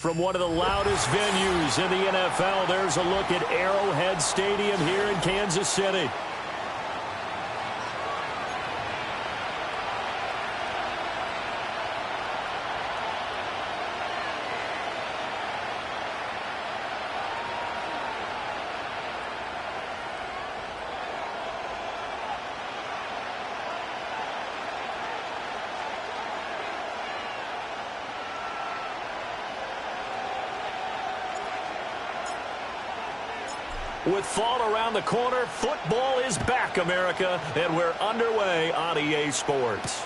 From one of the loudest venues in the NFL, there's a look at Arrowhead Stadium here in Kansas City. With fall around the corner, football is back, America, and we're underway on EA Sports.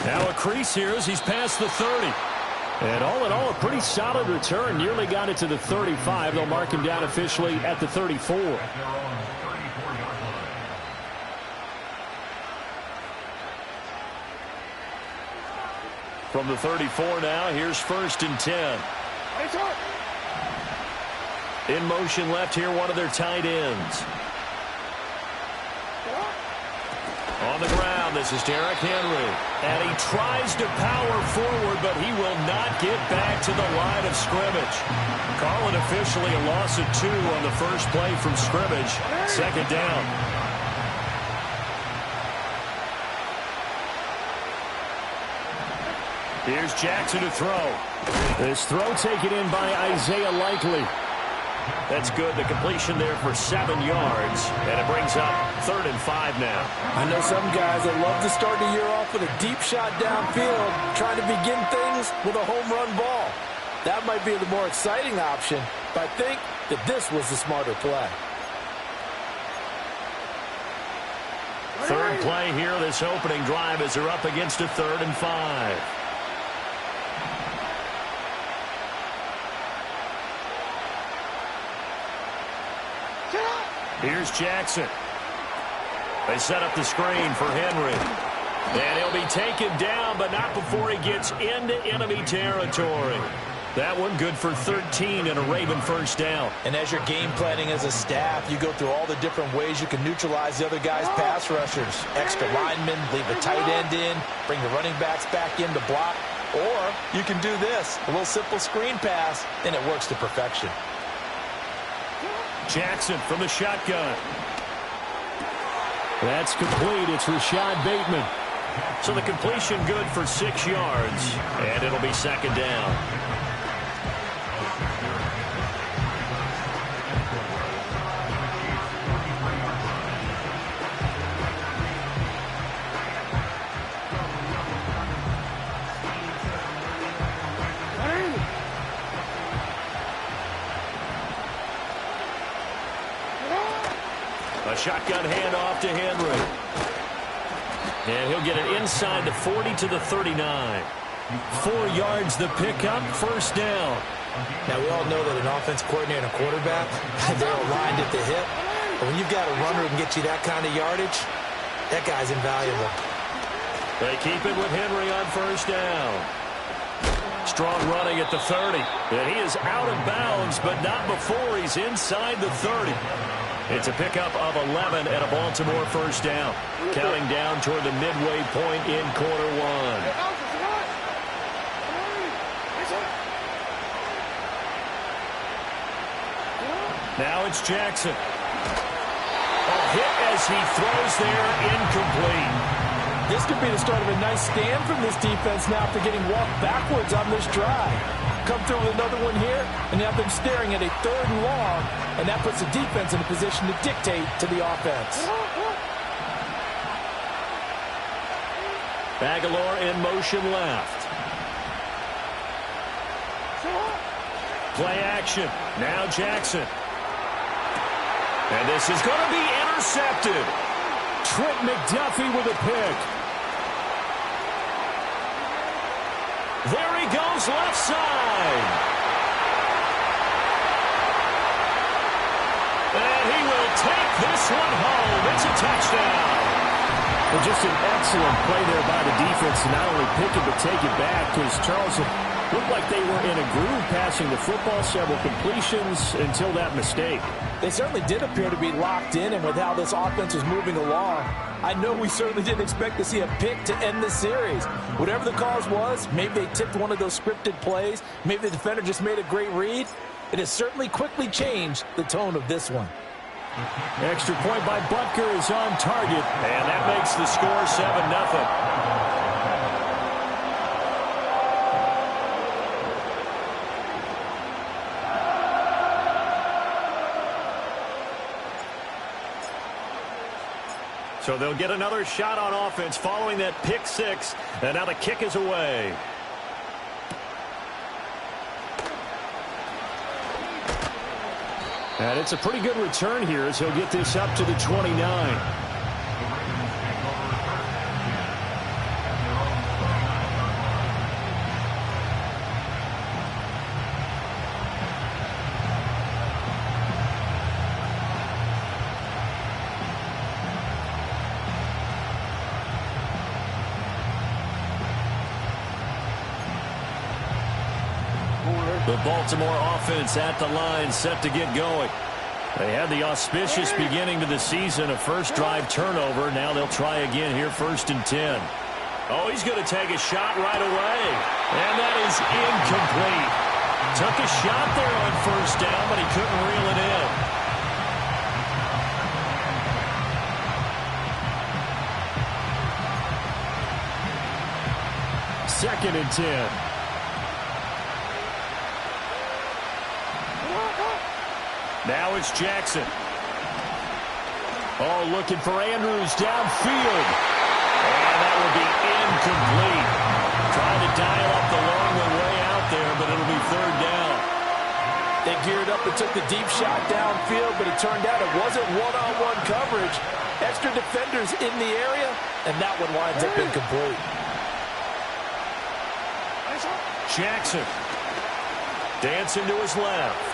Now a crease here as he's past the 30. And all in all, a pretty solid return. Nearly got it to the 35. They'll mark him down officially at the 34. From the 34 now, here's 1st and 10. In motion left here, one of their tight ends. On the ground, this is Derrick Henry. And he tries to power forward, but he will not get back to the line of scrimmage. Call it officially a loss of 2 on the first play from scrimmage. 2nd down. Here's Jackson to throw. This throw taken in by Isaiah Likely. That's good. The completion there for 7 yards. And it brings up 3rd and 5 now. I know some guys that love to start the year off with a deep shot downfield, trying to begin things with a home run ball. That might be the more exciting option, but I think that this was the smarter play. 3rd play here, this opening drive, as they're up against a 3rd and 5. Here's Jackson. They set up the screen for Henry. And he'll be taken down, but not before he gets into enemy territory. That one good for 13 and a Raven 1st down. And as you're game planning as a staff, you go through all the different ways you can neutralize the other guy's pass rushers. Extra linemen, leave the tight end in, bring the running backs back in to block. Or you can do this, a little simple screen pass, and it works to perfection. Jackson from the shotgun. That's complete. It's Rashad Bateman. So the completion good for 6 yards, and it'll be 2nd down. A shotgun handoff to Henry. And he'll get it inside the 40 to the 39. 4 yards the pickup, 1st down. Now, we all know that an offense coordinator and a quarterback, they're aligned at the hip. But when you've got a runner who can get you that kind of yardage, that guy's invaluable. They keep it with Henry on 1st down. Strong running at the 30. And he is out of bounds, but not before he's inside the 30. It's a pickup of 11 and a Baltimore 1st down. Counting down toward the midway point in quarter 1. Now it's Jackson. A hit as he throws there, incomplete. This could be the start of a nice stand from this defense now after getting walked backwards on this drive. Come through with another one here, and have them staring at a 3rd and long, and that puts the defense in a position to dictate to the offense. Aguilar in motion left. Play action. Now Jackson. And this is going to be intercepted. Trent McDuffie with a pick. There he goes left side. And he will take this one home. It's a touchdown. Well, just an excellent play there by the defense to not only pick it but take it back, because Charles, Looked like they were in a groove passing the football, several completions until that mistake. They certainly did appear to be locked in, and with how this offense was moving along, I know we certainly didn't expect to see a pick to end the series. Whatever the cause was, maybe they tipped one of those scripted plays, maybe the defender just made a great read. It has certainly quickly changed the tone of this one. Extra point by Butker is on target, and that makes the score 7-0. So they'll get another shot on offense following that pick six, and now the kick is away. And it's a pretty good return here as he'll get this up to the 29. The Baltimore offense at the line, set to get going. They had the auspicious beginning to the season, a first drive turnover. Now they'll try again here, 1st and 10. Oh, he's going to take a shot right away. And that is incomplete. Took a shot there on 1st down, but he couldn't reel it in. 2nd and 10. Now it's Jackson. Oh, looking for Andrews downfield. And that will be incomplete. Trying to dial up the long way out there, but it'll be 3rd down. They geared up and took the deep shot downfield, but it turned out it wasn't one-on-one coverage. Extra defenders in the area, and that one winds up incomplete. Jackson dancing to his left.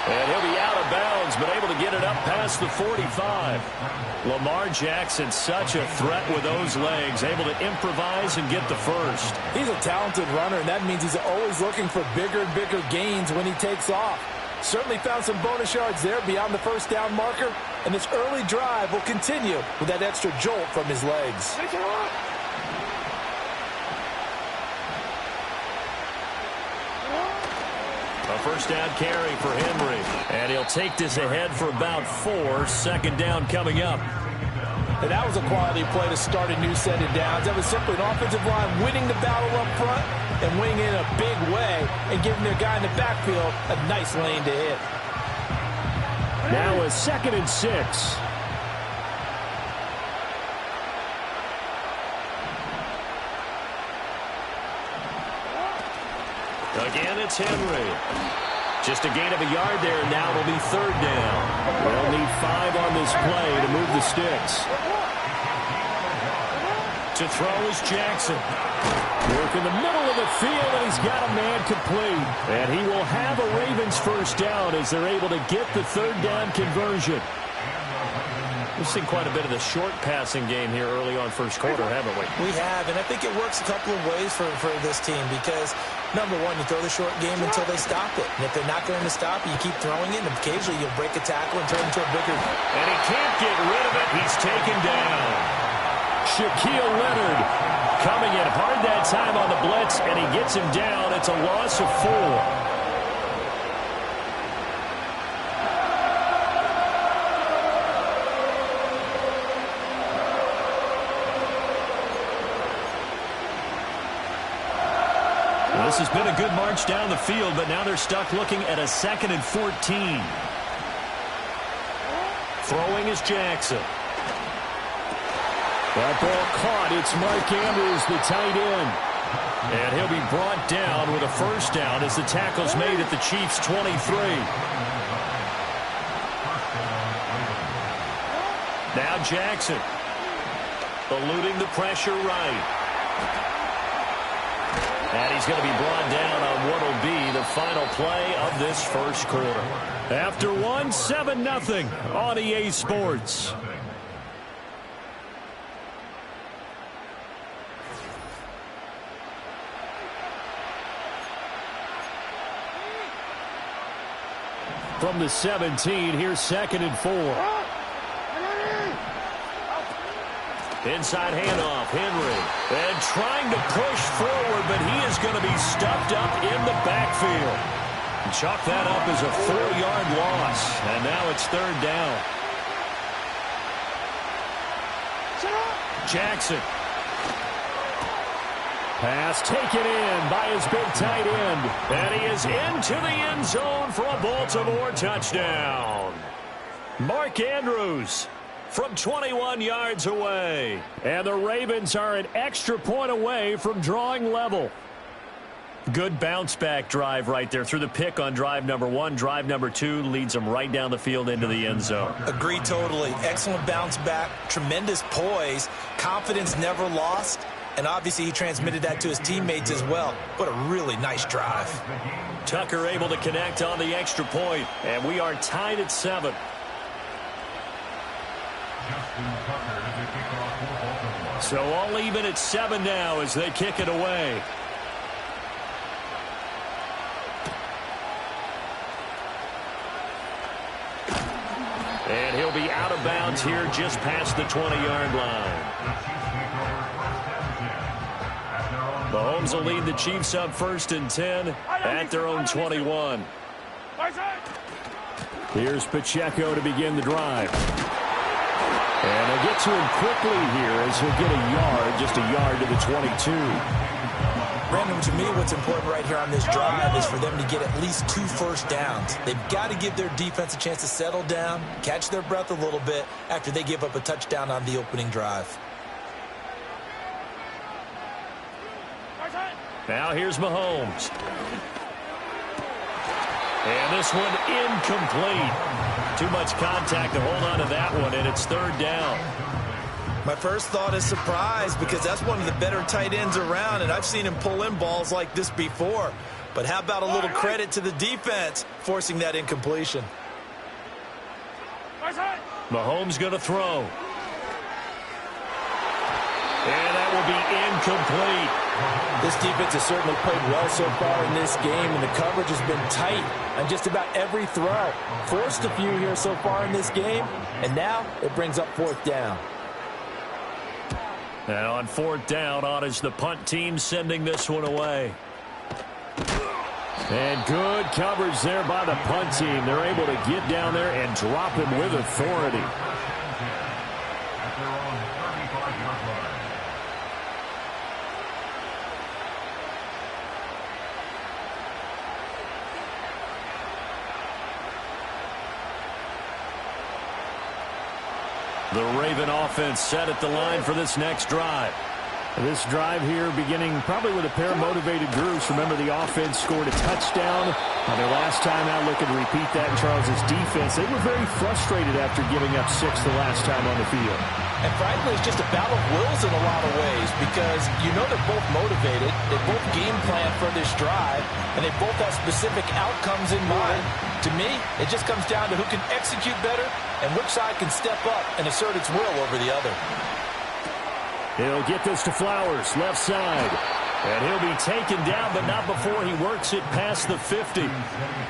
And he'll be out of bounds, but able to get it up past the 45. Lamar Jackson, such a threat with those legs, able to improvise and get the first. He's a talented runner, and that means he's always looking for bigger and bigger gains when he takes off. Certainly found some bonus yards there beyond the 1st down marker, and this early drive will continue with that extra jolt from his legs. A 1st down carry for Henry. And he'll take this ahead for about 4. 2nd down coming up. And that was a quality play to start a new set of downs. That was simply an offensive line winning the battle up front and winning in a big way and giving their guy in the backfield a nice lane to hit. Now a 2nd and 6. Again, it's Henry. Just a gain of a yard there. Now it'll be 3rd down. They'll need 5 on this play to move the sticks. To throw is Jackson. Work in the middle of the field, and he's got a man complete. And he will have a Ravens 1st down as they're able to get the 3rd down conversion. We've seen quite a bit of the short passing game here early on 1st quarter, haven't we? We have, and I think it works a couple of ways for this team because, number one, you throw the short game until they stop it. And if they're not going to stop it, you keep throwing it, and occasionally you'll break a tackle and turn it into a bigger. And he can't get rid of it. He's taken down. Shaquille Leonard coming in hard that time on the blitz, and he gets him down. It's a loss of 4. This has been a good march down the field, but now they're stuck looking at a 2nd and 14. Throwing is Jackson. That ball caught. It's Mark Andrews, the tight end. And he'll be brought down with a 1st down as the tackle's made at the Chiefs' 23. Now Jackson. Eluding the pressure right. And he's going to be brought down on what will be the final play of this 1st quarter. After 1, 7-0 on EA Sports. From the 17, here's 2nd and 4. Inside handoff, Henry. And trying to push forward, but he is going to be stuffed up in the backfield. Chalk that up as a 4-yard loss. And now it's 3rd down. Jackson. Pass taken in by his big tight end. And he is into the end zone for a Baltimore touchdown. Mark Andrews from 21 yards away. And the Ravens are an extra point away from drawing level. Good bounce-back drive right there through the pick on drive number 1. Drive number 2 leads them right down the field into the end zone. Agree totally. Excellent bounce back, tremendous poise, confidence never lost, and obviously he transmitted that to his teammates as well. What a really nice drive. Tucker able to connect on the extra point, and we are tied at 7. So all even at 7 now as they kick it away. And he'll be out of bounds here just past the 20-yard line. Mahomes will lead the Chiefs up 1st and 10 at their own 21. Here's Pacheco to begin the drive. And they'll get to him quickly here as he'll get a yard, just a yard to the 22. Brandon, to me, what's important right here on this drive is for them to get at least 2 first downs. They've got to give their defense a chance to settle down, catch their breath a little bit after they give up a touchdown on the opening drive. Now here's Mahomes. And this one incomplete. Too much contact to hold on to that one, and it's 3rd down. My first thought is surprise because that's one of the better tight ends around, and I've seen him pull in balls like this before. But how about a little credit to the defense forcing that incompletion? Mahomes going to throw. And that will be incomplete. This defense has certainly played well so far in this game, and the coverage has been tight on just about every throw. Forced a few here so far in this game, and now it brings up 4th down. Now on 4th down, on is the punt team sending this one away. And good coverage there by the punt team. They're able to get down there and drop him with authority. The Raven offense set at the line for this next drive. This drive here beginning probably with a pair of motivated groups. Remember, the offense scored a touchdown on their last time out, looking to repeat that in Charles's defense. They were very frustrated after giving up 6 the last time on the field. And frankly, it's just a battle of wills in a lot of ways because you know they're both motivated. They both game plan for this drive, and they both have specific outcomes in mind. To me, it just comes down to who can execute better and which side can step up and assert its will over the other. He'll get this to Flowers, left side. And he'll be taken down, but not before he works it past the 50.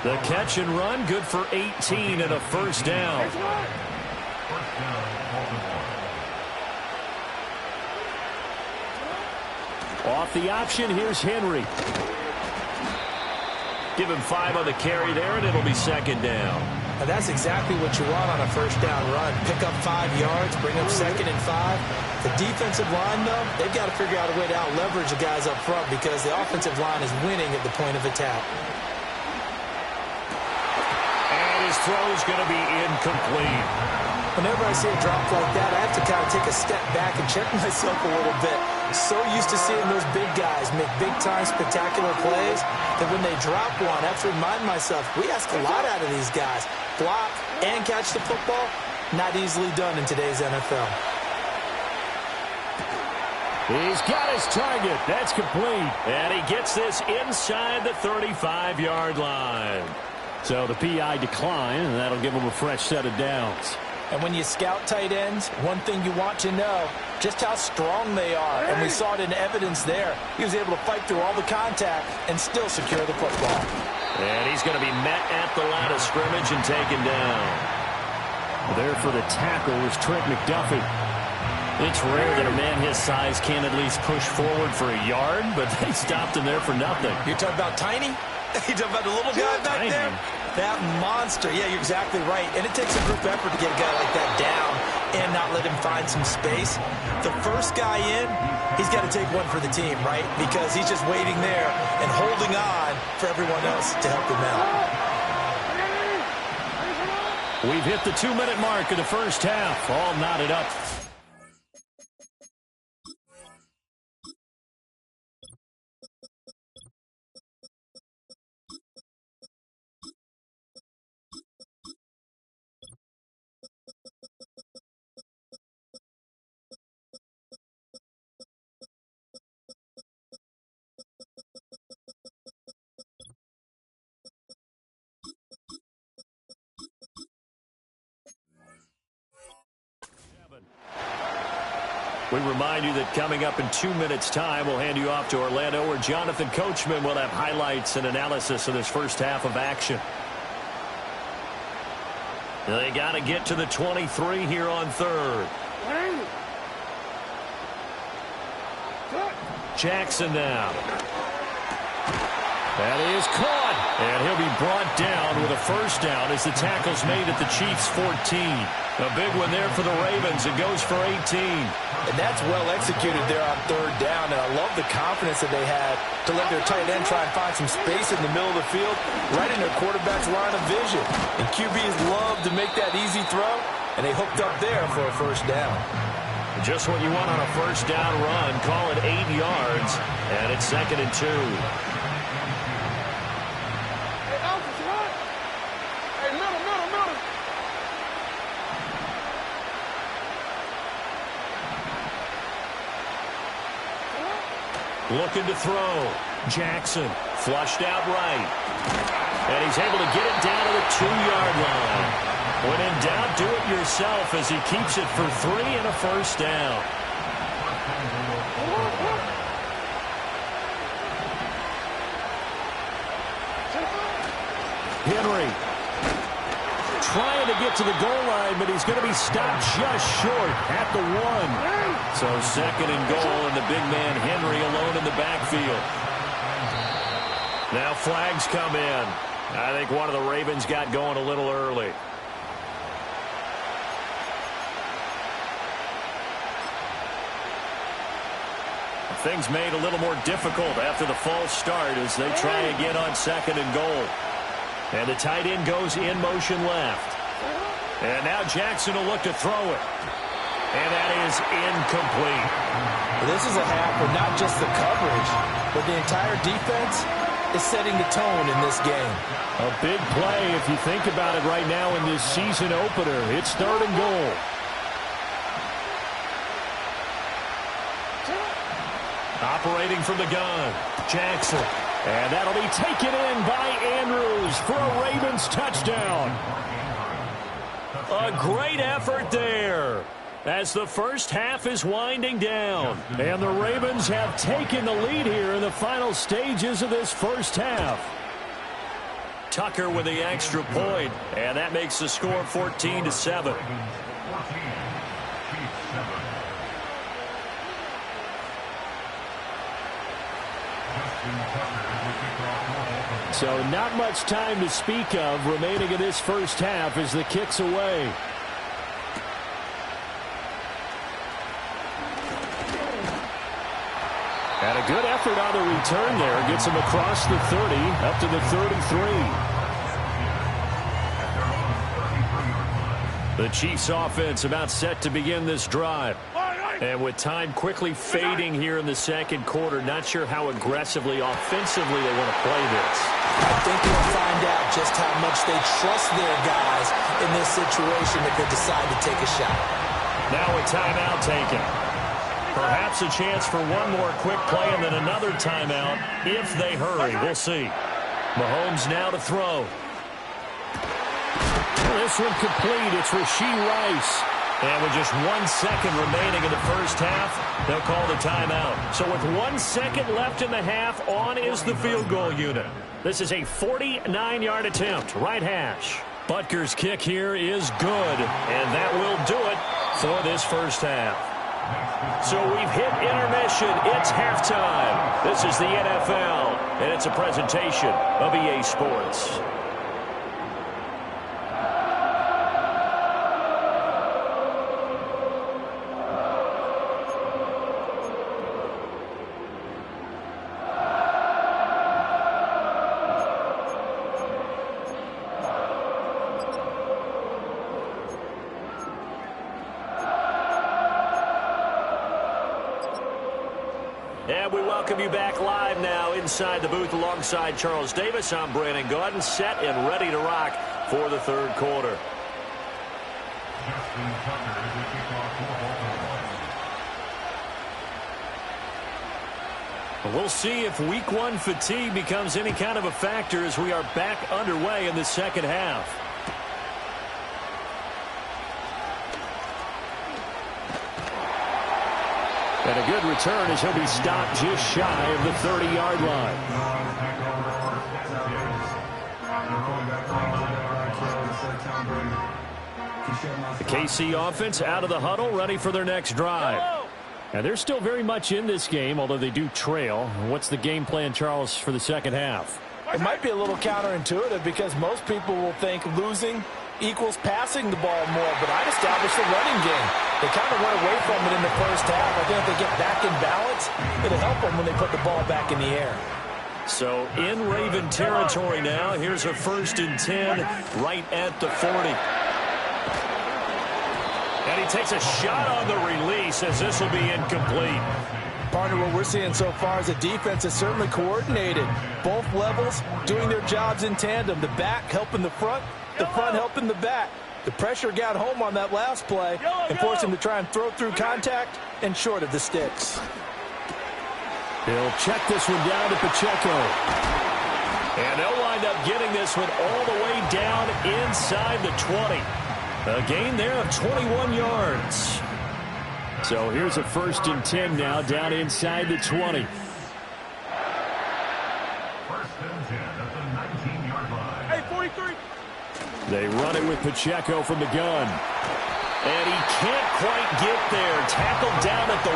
The catch and run, good for 18 and a 1st down. Off the option, here's Henry. Give him 5 on the carry there, and it'll be 2nd down. Now that's exactly what you want on a 1st down run. Pick up 5 yards, bring up 2nd and 5. The defensive line, though, they've got to figure out a way to out-leverage the guys up front because the offensive line is winning at the point of attack. And his throw is going to be incomplete. Whenever I see a drop like that, I have to kind of take a step back and check myself a little bit. So used to seeing those big guys make big-time spectacular plays that when they drop one, I have to remind myself, we ask a lot out of these guys. Block and catch the football, not easily done in today's NFL. He's got his target. That's complete. And he gets this inside the 35-yard line. So the PI decline, and that'll give him a fresh set of downs. And when you scout tight ends, one thing you want to know, just how strong they are. And we saw it in evidence there. He was able to fight through all the contact and still secure the football. And he's going to be met at the line of scrimmage and taken down. There for the tackle was Trent McDuffie. It's rare that a man his size can't at least push forward for a yard, but they stopped him there for nothing. You're talking about tiny? You're talking about the little guy back there? That monster. Yeah, you're exactly right. And it takes a group effort to get a guy like that down and not let him find some space. The first guy in, he's got to take one for the team, right? Because he's just waiting there and holding on for everyone else to help him out. We've hit the 2-minute mark of the first half. All knotted up. We remind you that coming up in 2 minutes' time, we'll hand you off to Orlando, where Jonathan Coachman will have highlights and analysis of this first half of action. They got to get to the 23 here on third. Jackson now. That is caught. And he'll be brought down with a first down as the tackle's made at the Chiefs' 14. A big one there for the Ravens. It goes for 18. And that's well executed there on third down. And I love the confidence that they had to let their tight end try and find some space in the middle of the field, right in their quarterback's line of vision. And QBs love to make that easy throw, and they hooked up there for a first down. Just what you want on a first down run. Call it 8 yards, and it's 2nd and 2. Looking to throw. Jackson flushed out right. And he's able to get it down to the 2-yard line. When in doubt, do it yourself as he keeps it for 3 and a first down. Henry trying to get to the goal line, but he's going to be stopped just short at the 1. So 2nd and goal, and the big man Henry alone in the backfield. Now flags come in. I think one of the Ravens got going a little early. Things made a little more difficult after the false start as they try again on 2nd and goal. And the tight end goes in motion left. And now Jackson will look to throw it. And that is incomplete. This is a half where not just the coverage, but the entire defense is setting the tone in this game. A big play if you think about it right now in this season opener. It's 3rd and goal. Operating from the gun, Jackson. And that'll be taken in by Andrews for a Ravens touchdown. A great effort there as the first half is winding down. And the Ravens have taken the lead here in the final stages of this first half. Tucker with the extra point, and that makes the score 14-7. So not much time to speak of remaining in this first half as the kick's away. And a good effort on the return there. Gets him across the 30, up to the 33. The Chiefs offense about set to begin this drive. And with time quickly fading here in the second quarter, not sure how aggressively, offensively they want to play this. I think we'll find out just how much they trust their guys in this situation if they decide to take a shot. Now a timeout taken. Perhaps a chance for one more quick play and then another timeout if they hurry. We'll see. Mahomes now to throw. This one complete. It's Rashee Rice. And with just 1 second remaining in the first half, they'll call the timeout. So with 1 second left in the half, on is the field goal unit. This is a 49-yard attempt, right hash. Butker's kick here is good, and that will do it for this first half. So we've hit intermission. It's halftime. This is the NFL, and it's a presentation of EA Sports. And we welcome you back live now inside the booth alongside Charles Davis. I'm Brandon Gaudin, set and ready to rock for the third quarter. We'll see if week one fatigue becomes any kind of a factor as we are back underway in the second half. And a good return as he'll be stopped just shy of the 30-yard line. The KC offense out of the huddle, ready for their next drive. And they're still very much in this game, although they do trail. What's the game plan, Charles, for the second half? It might be a little counterintuitive because most people will think losing equals passing the ball more, but I'd establish the running game. They kind of went away from it in the first half. I think if they get back in balance, it'll help them when they put the ball back in the air. So in Raven territory now. Here's a 1st and 10 right at the 40. And he takes a shot on the release as this will be incomplete. Partner, what we're seeing so far is the defense is certainly coordinated. Both levels doing their jobs in tandem. The back helping the front helping the back. The pressure got home on that last play and forced him to try and throw through contact and short of the sticks. He'll check this one down to Pacheco. And they'll wind up getting this one all the way down inside the 20. A gain there of 21 yards. So here's a 1st and 10 now down inside the 20. 1st and 10 at the 19-yard line. Hey, 43. They run it with Pacheco from the gun. And he can't quite get there. Tackled down at the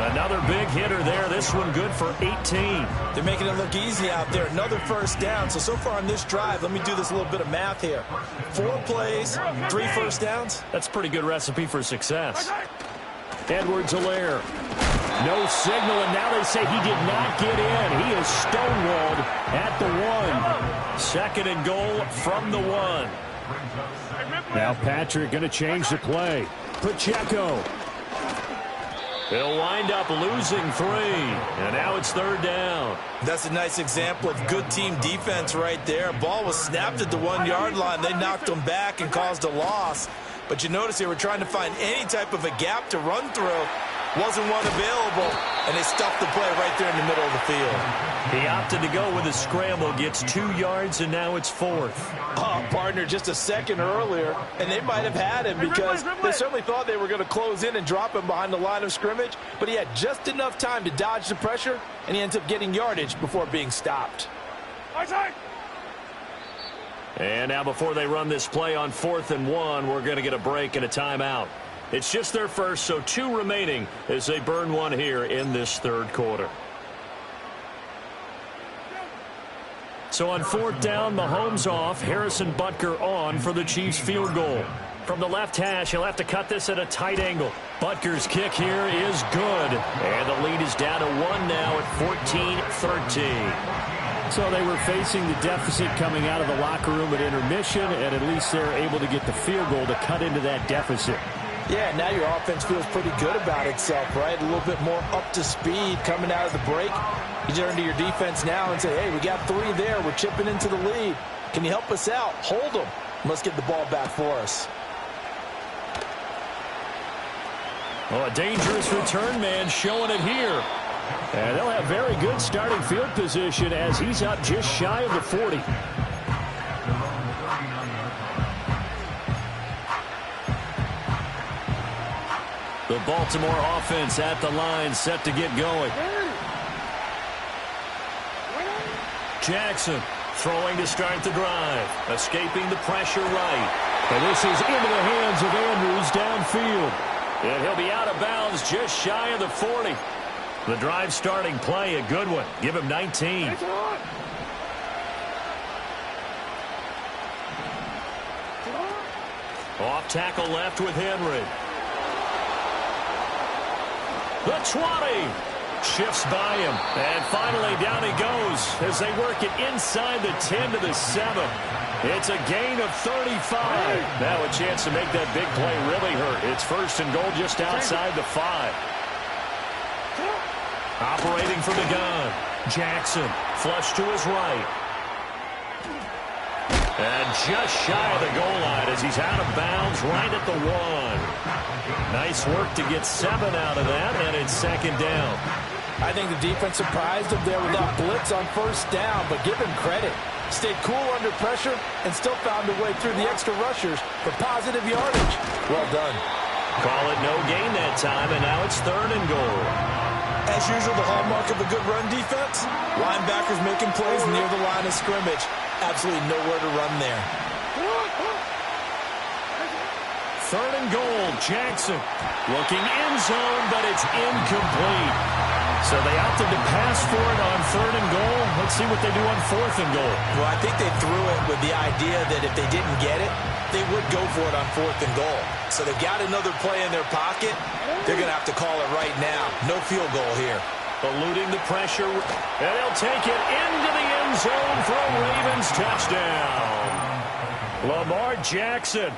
1. Another big hitter there. This one good for 18. They're making it look easy out there. Another 1st down. So far on this drive, let me do this little bit of math here. 4 plays, 3 1st downs. That's a pretty good recipe for success. Edwards-Helaire. No signal, and now they say he did not get in. He is stonewalled at the 1. 2nd and goal from the 1. Now Patrick going to change the play. Pacheco. They'll wind up losing 3. And now it's 3rd down. That's a nice example of good team defense right there. Ball was snapped at the 1-yard line. They knocked them back and caused a loss. But you notice they were trying to find any type of a gap to run through. Wasn't one available, and they stuffed the play right there in the middle of the field. He opted to go with a scramble, gets 2 yards, and now it's 4th. Oh, partner, just a second earlier, and they might have had him because they certainly thought they were going to close in and drop him behind the line of scrimmage, but he had just enough time to dodge the pressure, and he ends up getting yardage before being stopped. And now before they run this play on 4th and 1, we're going to get a break and a timeout. It's just their first, so 2 remaining as they burn 1 here in this 3rd quarter. So on 4th down, Mahomes off, Harrison Butker on for the Chiefs field goal. From the left hash, he'll have to cut this at a tight angle. Butker's kick here is good. And the lead is down to 1 now at 14-13. So they were facing the deficit coming out of the locker room at intermission, and at least they're able to get the field goal to cut into that deficit. Yeah, now your offense feels pretty good about itself, right? A little bit more up to speed coming out of the break. You turn to your defense now and say, hey, we got 3 there. We're chipping into the lead. Can you help us out? Hold them. Let's get the ball back for us. Well, a dangerous return man showing it here. And they'll have very good starting field position as he's up just shy of the 40. Baltimore offense at the line, set to get going. Jackson throwing to start the drive. Escaping the pressure right. And this is into the hands of Andrews downfield. And he'll be out of bounds just shy of the 40. The drive starting play, a good one. Give him 19. Off tackle left with Henry. The 20. Shifts by him. And finally down he goes as they work it inside the 10 to the 7. It's a gain of 35. Now a chance to make that big play really hurt. It's first and goal just outside the 5. Operating from the gun. Jackson flush to his right. And just shy of the goal line as he's out of bounds right at the 1. Nice work to get 7 out of that, and it's second down. I think the defense surprised him there with that blitz on first down, but give him credit. Stayed cool under pressure and still found a way through the extra rushers for positive yardage. Well done. Call it no gain that time, and now it's third and goal. As usual, the hallmark of a good run defense, linebackers making plays near the line of scrimmage. Absolutely nowhere to run there. Third and goal, Jackson looking end zone, but it's incomplete. So they opted to pass for it on third and goal. Let's see what they do on fourth and goal. Well, I think they threw it with the idea that if they didn't get it, they would go for it on fourth and goal. So they've got another play in their pocket. They're going to have to call it right now. No field goal here. Eluding the pressure, and they'll take it into the end zone for a Ravens touchdown. Lamar Jackson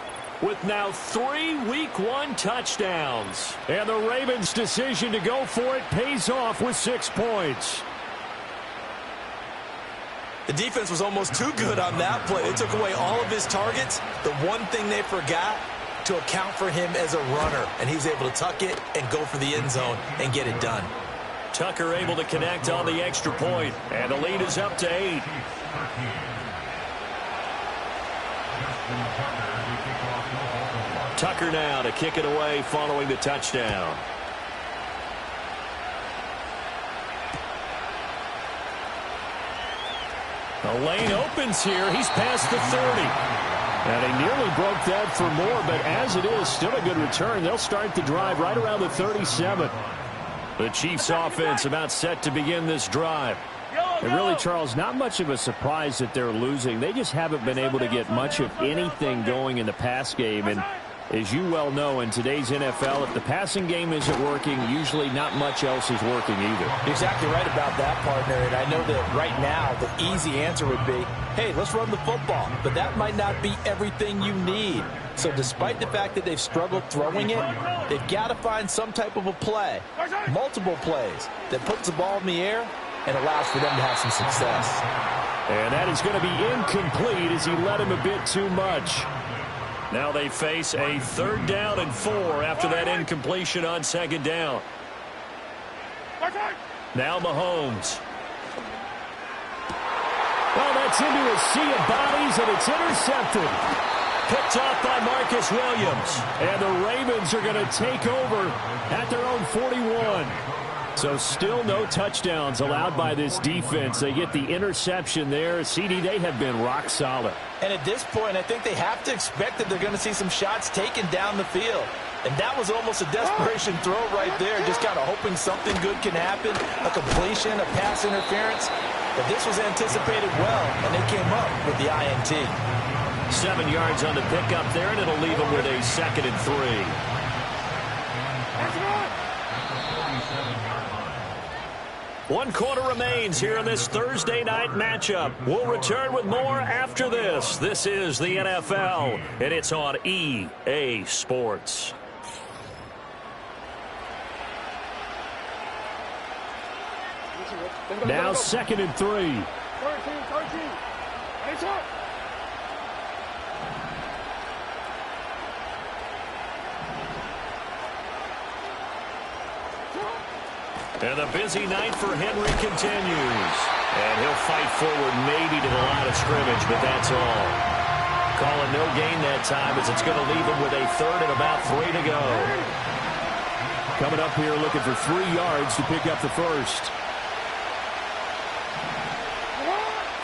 with now 3 Week 1 touchdowns. And the Ravens' decision to go for it pays off with 6 points. The defense was almost too good on that play. They took away all of his targets. The one thing they forgot, to account for him as a runner. And he was able to tuck it and go for the end zone and get it done. Tucker able to connect on the extra point, and the lead is up to 8. Tucker now to kick it away following the touchdown. The lane opens here. He's past the 30. And he nearly broke that for more, but as it is, still a good return. They'll start the drive right around the 37. The Chiefs offense about set to begin this drive. And really, Charles, not much of a surprise that they're losing. They just haven't been able to get much of anything going in the pass game. And as you well know, in today's NFL, if the passing game isn't working, usually not much else is working either. You're exactly right about that, partner. And I know that right now the easy answer would be, hey, let's run the football. But that might not be everything you need. So despite the fact that they've struggled throwing it, they've got to find some type of a play, multiple plays, that puts the ball in the air and allows for them to have some success. And that is going to be incomplete as he led him a bit too much. Now they face a 3rd down and 4 after that incompletion on 2nd down. Now Mahomes. Well, that's into a sea of bodies, and it's intercepted. Picked off by Marcus Williams. And the Ravens are going to take over at their own 41. So still no touchdowns allowed by this defense. They get the interception there. CD, they have been rock solid. And at this point, I think they have to expect that they're going to see some shots taken down the field. And that was almost a desperation throw right there, just kind of hoping something good can happen, a completion, a pass interference. But this was anticipated well, and they came up with the INT. 7 yards on the pickup there, and it'll leave them with a 2nd and 3. One quarter remains here in this Thursday night matchup. We'll return with more after this. This is the NFL, and it's on EA Sports. Now 2nd and 3. 13. Hands up. And the busy night for Henry continues. And he'll fight forward maybe to the line of scrimmage, but that's all. Call it no gain that time as it's going to leave him with a 3rd and about 3 to go. coming up here looking for 3 yards to pick up the first.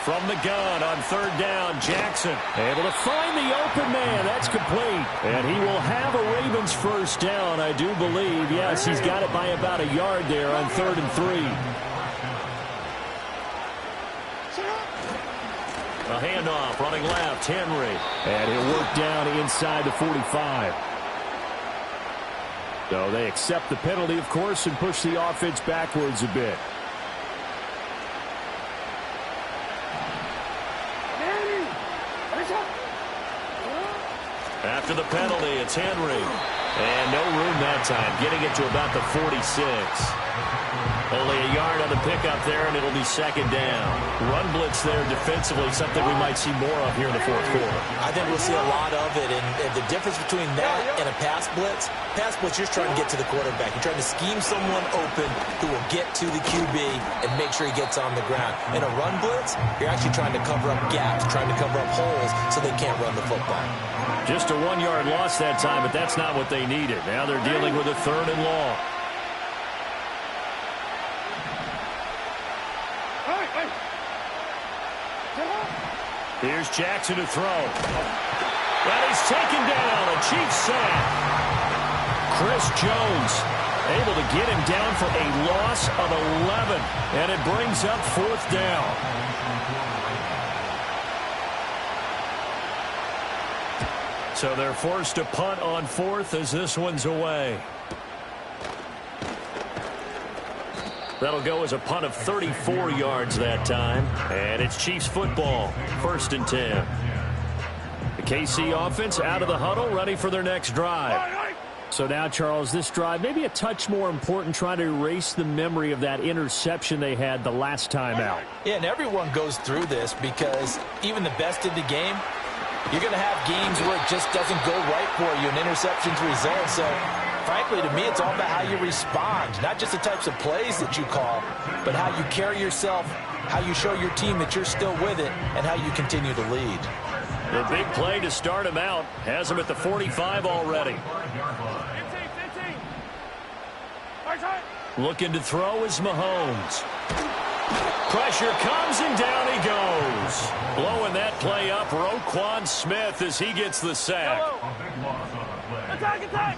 From the gun on 3rd down, Jackson able to find the open man. That's complete. And he will have a Ravens first down, I do believe. Yes, he's got it by about a yard there on 3rd and 3. A handoff, running left, Henry. And he'll work down inside the 45. So they accept the penalty, of course, and push the offense backwards a bit. After the penalty, it's Henry. And no room that time, getting it to about the 46. Only a yard on the pickup there, and it'll be 2nd down. Run blitz there defensively, something we might see more of here in the 4th quarter. I think we'll see a lot of it, and the difference between that and a pass blitz, you're trying to get to the quarterback. You're trying to scheme someone open who will get to the QB and make sure he gets on the ground. In a run blitz, you're actually trying to cover up gaps, trying to cover up holes so they can't run the football. Just a 1-yard loss that time, but that's not what they needed. Now they're dealing with a 3rd and long. Here's Jackson to throw. And he's taken down. A Chiefs sack. Chris Jones able to get him down for a loss of 11. And it brings up 4th down. So they're forced to punt on 4th as this one's away. That'll go as a punt of 34 yards that time. And it's Chiefs football, 1st and 10. The KC offense out of the huddle, ready for their next drive. So now, Charles, this drive maybe a touch more important, trying to erase the memory of that interception they had the last time out. Yeah, and everyone goes through this because even the best in the game, you're going to have games where it just doesn't go right for you, and interceptions result. So, frankly, to me, it's all about how you respond, not just the types of plays that you call, but how you carry yourself, how you show your team that you're still with it, and how you continue to lead. The big play to start him out has him at the 45 already. Looking to throw is Mahomes. Pressure comes and down he goes. Blowing that play up, Roquan Smith as he gets the sack. Attack!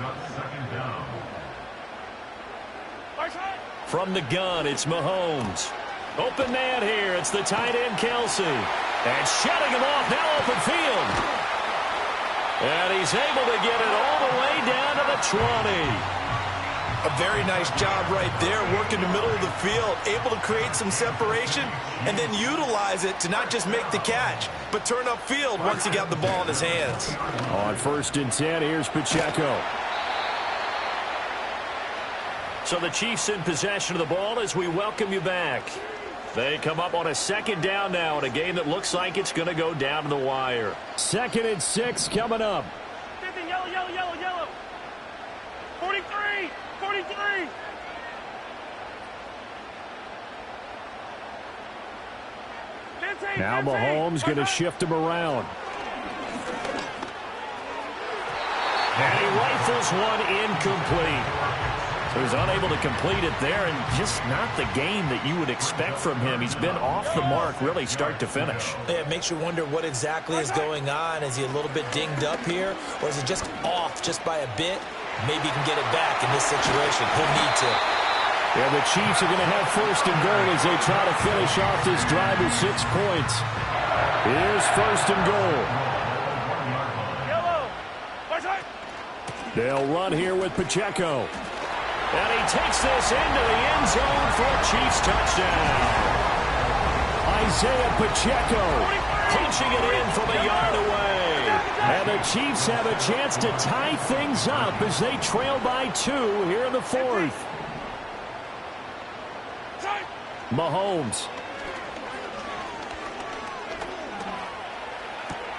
From the gun, it's Mahomes. Open man here, it's the tight end Kelsey. And shutting him off, now open field. And he's able to get it all the way down to the 20. A very nice job right there, working the middle of the field, able to create some separation, and then utilize it to not just make the catch, but turn upfield once he got the ball in his hands. On 1st and 10, here's Pacheco. So the Chiefs in possession of the ball as we welcome you back. They come up on a 2nd down now in a game that looks like it's going to go down to the wire. 2nd and 6 coming up. Yellow. 43. Now Mahomes going to shift him around. And he rifles one incomplete. So he's unable to complete it there, and just not the game that you would expect from him. He's been off the mark really start to finish. Yeah, it makes you wonder what exactly is going on. Is he a little bit dinged up here, or is it just off just by a bit? Maybe he can get it back in this situation. He'll need to. Yeah, the Chiefs are going to have 1st and goal as they try to finish off this drive with 6 points. Here's 1st and goal. They'll run here with Pacheco. And he takes this into the end zone for a Chiefs touchdown. Isaiah Pacheco punching it in from a yard away. And the Chiefs have a chance to tie things up as they trail by 2 here in the 4th. Mahomes.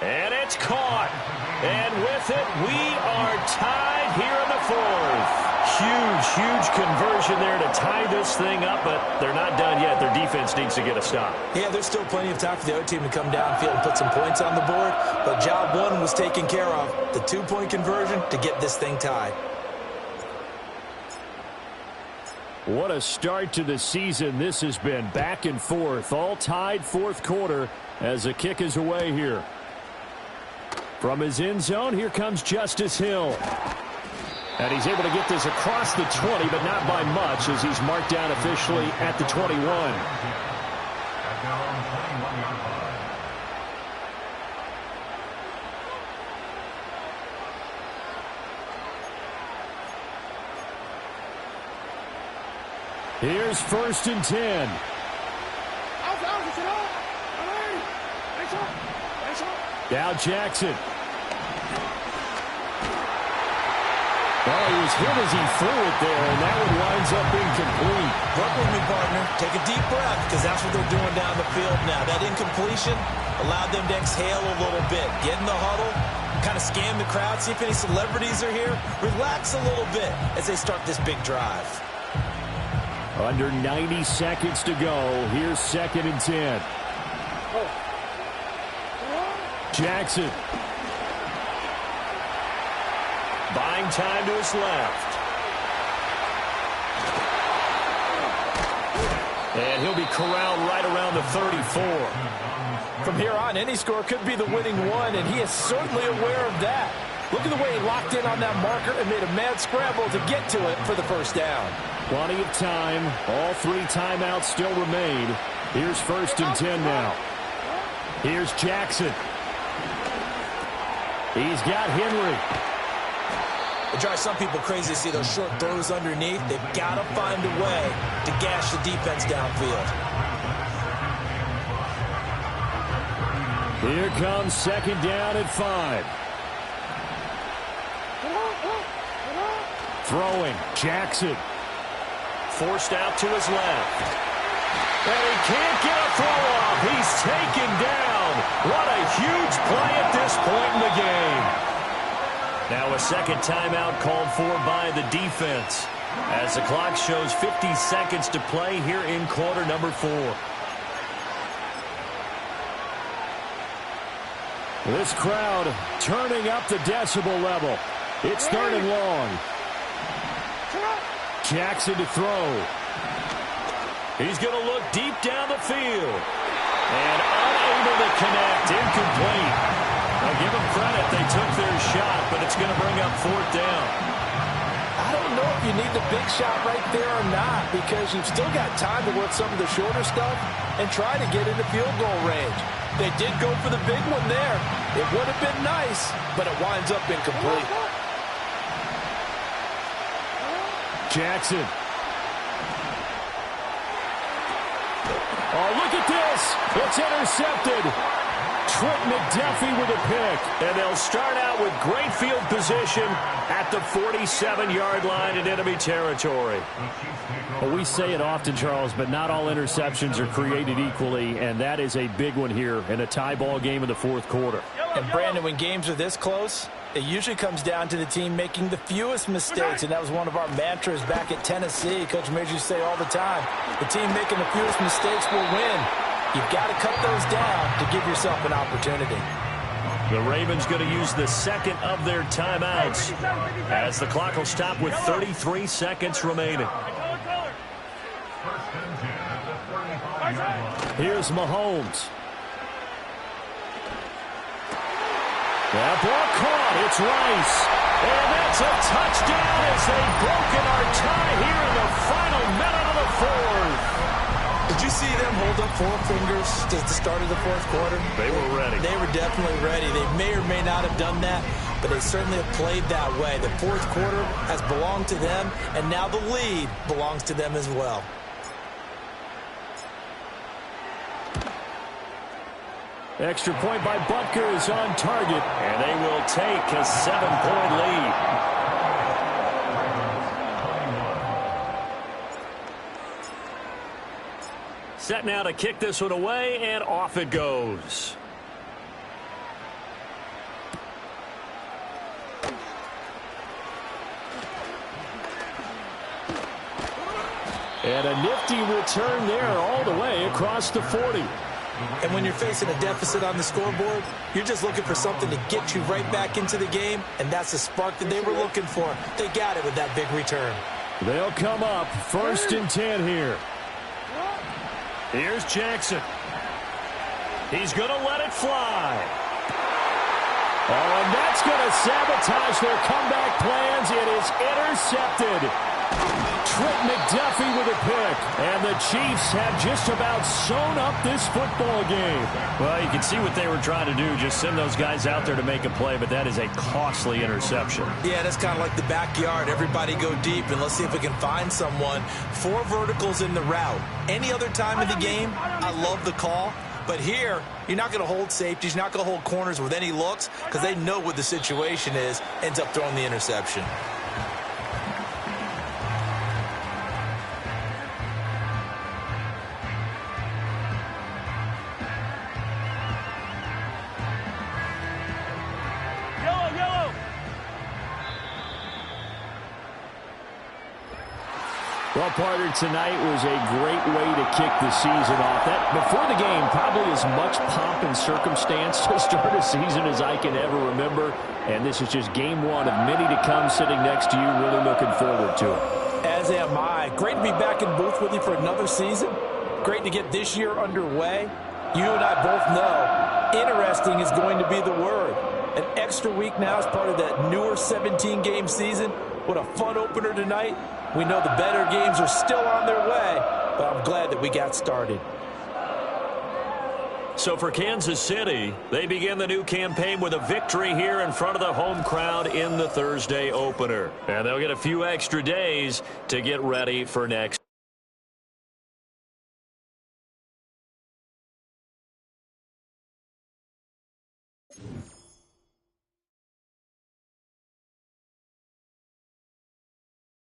And it's caught. And with it, we are tied here in the 4th. Huge conversion there to tie this thing up, but they're not done yet. Their defense needs to get a stop. Yeah, there's still plenty of time for the other team to come downfield and put some points on the board, but job 1 was taken care of. The 2-point conversion to get this thing tied. What a start to the season this has been. Back and forth, all tied fourth quarter as the kick is away here. From his end zone, here comes Justice Hill. And he's able to get this across the 20, but not by much as he's marked down officially at the 21. Here's 1st and 10. Now Jackson. Well, he was hit as he threw it there, and that one winds up incomplete. Work with me, partner. Take a deep breath, because that's what they're doing down the field now. That incompletion allowed them to exhale a little bit. Get in the huddle, kind of scan the crowd, see if any celebrities are here. Relax a little bit as they start this big drive. Under 90 seconds to go. Here's 2nd and 10. Jackson. Buying time to his left. And he'll be corralled right around the 34. From here on, any score could be the winning one, and he is certainly aware of that. Look at the way he locked in on that marker and made a mad scramble to get to it for the first down. Plenty of time. All 3 timeouts still remain. Here's 1st and 10 now. Here's Jackson. He's got Henry. It drives some people crazy to see those short throws underneath. They've got to find a way to gash the defense downfield. Here comes 2nd down at 5. Throwing, Jackson. Forced out to his left. And he can't get a throw off. He's taken down. What a huge play at this point in the game. Now a second timeout called for by the defense as the clock shows 50 seconds to play here in quarter number 4. This crowd turning up the decibel level. It's 3rd and long. Jackson to throw. He's going to look deep down the field. And unable to connect. Incomplete. I'll give them credit. They took their shot, but it's going to bring up 4th down. I don't know if you need the big shot right there or not, because you've still got time to work some of the shorter stuff and try to get into field goal range. They did go for the big one there. It would have been nice, but it winds up incomplete. Jackson. Oh, look at this. It's intercepted. Trent McDuffie with a pick. And they'll start out with great field position at the 47-yard line in enemy territory. Well, we say it often, Charles, but not all interceptions are created equally, and that is a big one here in a tie ball game in the 4th quarter. And, Brandon, when games are this close, it usually comes down to the team making the fewest mistakes, and that was one of our mantras back at Tennessee. Coach Major used to say all the time, the team making the fewest mistakes will win. You've got to cut those down to give yourself an opportunity. The Ravens going to use the 2nd of their timeouts as the clock will stop with 33 seconds remaining. Here's Mahomes. That ball caught. It's Rice. And that's a touchdown as they've broken our tie here in the final minute of the 4th. Did you see them hold up 4 fingers at the start of the 4th quarter? They were ready. They were definitely ready. They may or may not have done that, but they certainly have played that way. The 4th quarter has belonged to them, and now the lead belongs to them as well. Extra point by Butker is on target. And they will take a 7-point lead. Set now to kick this one away, and off it goes. And a nifty return there all the way across the 40. And when you're facing a deficit on the scoreboard, you're just looking for something to get you right back into the game, and that's the spark that they were looking for. They got it with that big return. They'll come up 1st and 10 here. Here's Jackson. He's going to let it fly. Oh, and that's going to sabotage their comeback plans. It is intercepted. Trent McDuffie with a pick. And the Chiefs have just about sewn up this football game. Well, you can see what they were trying to do. Just send those guys out there to make a play, but that is a costly interception. Yeah, that's kind of like the backyard. Everybody go deep, and let's see if we can find someone. 4 verticals in the route. Any other time of the game, I love the call. But here, you're not going to hold safeties. You're not going to hold corners with any looks because they know what the situation is. Ends up throwing the interception. Well, partner, tonight was a great way to kick the season off. That before the game, probably as much pomp and circumstance to start a season as I can ever remember. And this is just game 1 of many to come sitting next to you. Really looking forward to it. As am I. Great to be back in booth with you for another season. Great to get this year underway. You and I both know interesting is going to be the word. An extra week now as part of that newer 17-game season. What a fun opener tonight. We know the better games are still on their way, but I'm glad that we got started. So for Kansas City, they begin the new campaign with a victory here in front of the home crowd in the Thursday opener. And they'll get a few extra days to get ready for next.